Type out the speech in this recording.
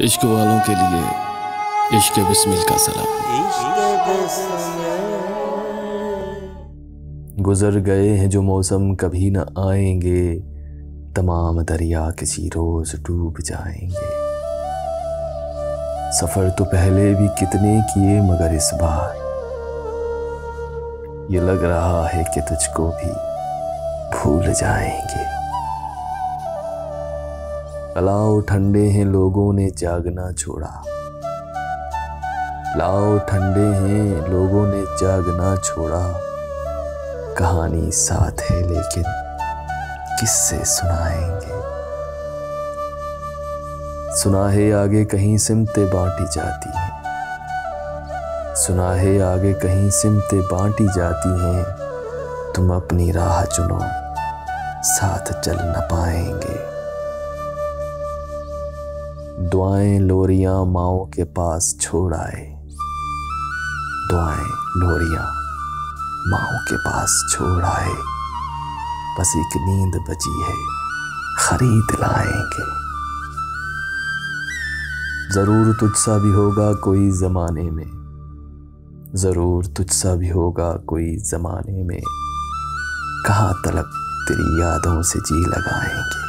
इश्क वालों के लिए इश्क बिस्मिल का सलाम। गुजर गए हैं जो मौसम कभी न आएंगे, तमाम दरिया किसी रोज डूब जाएंगे। सफर तो पहले भी कितने किए मगर इस बार ये लग रहा है कि तुझको भी भूल जाएंगे। लाओ ठंडे हैं लोगों ने जागना छोड़ा, लाओ ठंडे हैं लोगों ने जागना छोड़ा। कहानी साथ है लेकिन किससे सुनाएंगे। सुना है आगे कहीं सिमतें बांटी जाती हैं, सुना है आगे कहीं सिमतें बांटी जाती हैं। तुम अपनी राह चुनो साथ चल न पाएंगे। दुआएं लोरियां माओ के पास छोड़ आए, दुआएं लोरियां माओ के पास छोड़ आए। बस एक नींद बची है खरीद लाएंगे। जरूर तुझसा भी होगा कोई जमाने में, जरूर तुझसा भी होगा कोई जमाने में। कहाँ तलक तेरी यादों से जी लगाएंगे।